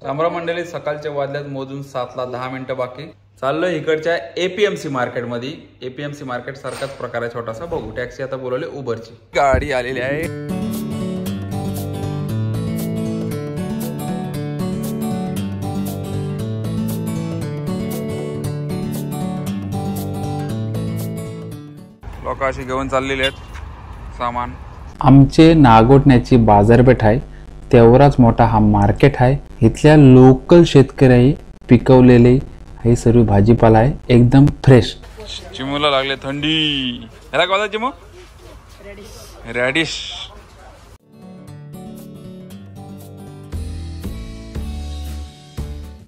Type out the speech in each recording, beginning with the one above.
शामराव मंडळी, सकाळच्या वाजल्यात मोजून 7 ला 10 मिनिटं बाकी. चाललोय इकडच्या एपीएमसी मार्केट मध्ये. एपीएमसी मार्केट सारखाच प्रकार आहे छोटासा. बघू. टॅक्सी आता बोलवली उबरची. गाडी आलेली आहे. लोक अशी घेऊन चाललेले आहेत सामान. आमचे नागोठण्याची बाजारपेठ आहे, तेवढाच मोठा हा मार्केट आहे. इथल्या लोकल शेतकरी पिकवलेले हे सर्व भाजीपाला आहे, एकदम फ्रेश. चिमूला लागले थंडी. ह्याला काय बोलतात चिमू? रॅडिश.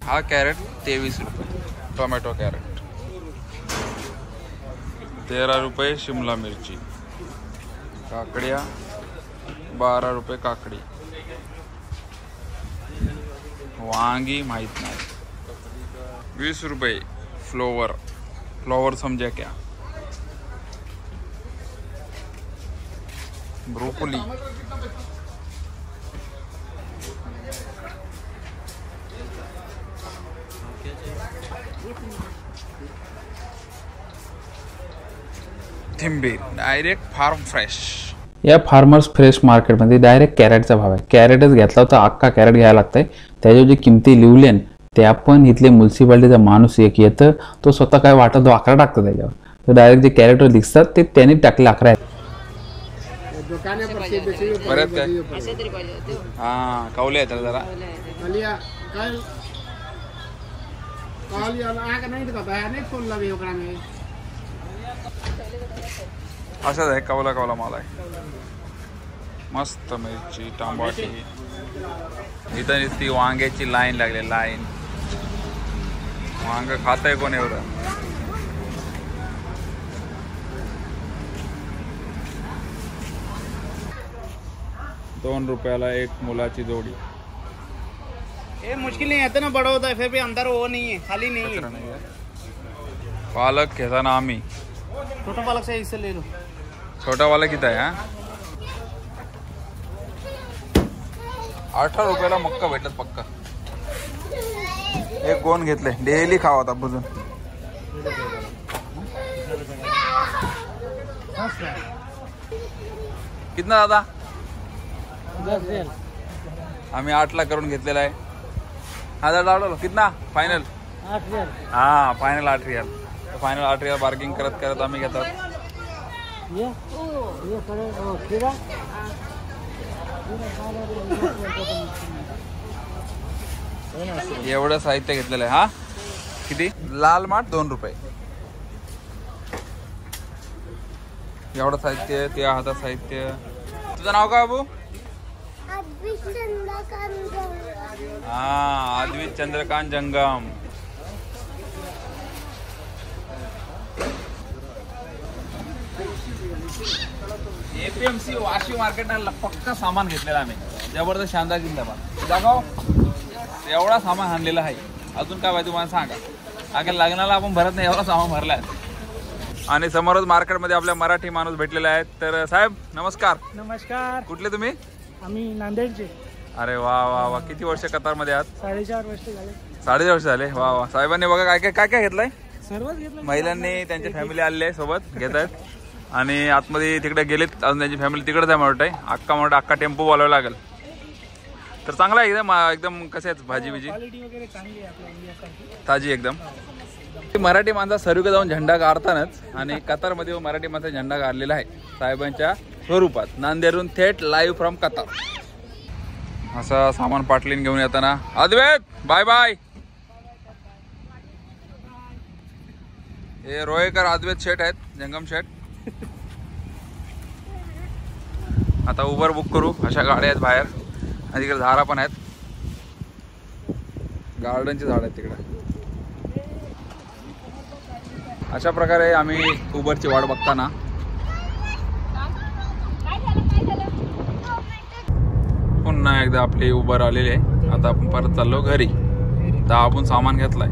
हा कॅरेट 23 रुपये. टोमॅटो कॅरेट 13 रुपये. शिमला मिरची. काकड्या 12 रुपये काकडी. वांगी माहित नाही. 20 रुपये. फ्लोवर. फ्लोवर समझा क्या? ब्रोकोली. थिंबे. Direct farm fresh. या फार्मर्स फ्रेश मार्केटमध्ये डायरेक्ट कॅरेटचा भाव आहे. कॅरेटच घेतला होता, अख्खा कॅरेट घ्यायला लागतंय. त्याच्या जे किमती लिवलेन त्या पण इथले म्युन्सिपाल्टीचा माणूस एक येतं, तो स्वतः काय वाटत 11 टाकतो त्याच्यावर. तर डायरेक्ट जे कॅरेटवर दिसतात ते त्यांनी टाकले 11 आहेत. बरं काय? हा कौले आहेत जरा. असाच आहे. कौला कौला माल आहे. मस्त मिरची, टमाटी. इथं नुसती वांग्याची लाईन लागली. लाईन. वांग खातंय कोण एवढं? ₹2 एक मुलाची जोडी. ये मुश्किल नहीं है, इतना बड़ा होता है फिर भी अंदर वो नहीं है, खाली नहीं है. पालक घेताना आम्ही छोटा पालक से इससे ले लो. छोटा वाला किती आहे? हा 18 रुपयाला मक्का भेटत पक्का. एक गोण घेतले. डेली खावा आता बुजून. कितना दादा? 10 आम्ही 8 ला करून घेतलेला आहे. हजार कितना फायनल? 8 हा final 8 riyal. Final 8 riyal bargaining करत करत आम्ही घेतात. एवढं साहित्य घेतलेलं आहे. हा किती? लाल माठ 2 रुपये. एवढं साहित्य. त्या हातात साहित्य. तुझं नाव काय बाबू? हा अद्वित चंद्रकांत जंगम. एपीएमसी वाशी मार्केटला पक्का सामान घेतलेला आम्ही. जबरदस्त शानदार जिंदाबाद. जागाव एवढा सामान आणलेला आहे. अजून काय पाहिजे तुम्हाला सांगा. अगं लग्नाला आपण भरत नाही एवढा सामान भरला आहे. आणि समोरच मार्केटमध्ये आपल्या मराठी माणूस भेटलेला आहे. तर साहेब नमस्कार. नमस्कार. कुठले तुम्ही? आम्ही नांदेडचे. अरे वा वा वा. किती वर्ष कतारमध्ये आहात? 4.5 वर्ष झाले. 4.5 वर्ष झाले. वा वा. साहेबांनी बघा काय काय घेतलंय. सर्वच घेतलं. महिलांनी त्यांची फॅमिली आलेली सोबत घेत आहेत. आणि आतमध्ये तिकडे गेलेत. अजून त्यांची फॅमिली तिकडेच आहे म्हणत आहे. अख्खा टेम्पो बोलावं लागेल. तर चांगला आहे एकदम. एकदम कसे आहेत भाजी बिजी? ताजी एकदम. मराठी माणसा सर्व जाऊन झेंडा गाडतानाच. आणि कतारमध्ये मराठी माणसा झेंडा गाडलेला आहे साहेबांच्या स्वरूपात. नांदेडहून थेट लाईव्ह फ्रॉम कतार. असं सामान पाटलीन घेऊन येताना. अद्वैत बाय बाय. हे रोहेकर अद्वैत शेठ आहेत. जंगम शेठ. आता उबर बुक करू. अशा गाड्या आहेत बाहेर. आणि तिकडे झाडा पण आहेत. गार्डनची झाड आहेत तिकडे. अशा प्रकारे आम्ही उबरची वाट बघताना पुन्हा एकदा आपली उबर आलेली आहे. आता आपण परत चाललो घरी. तर आपण सामान घेतलाय.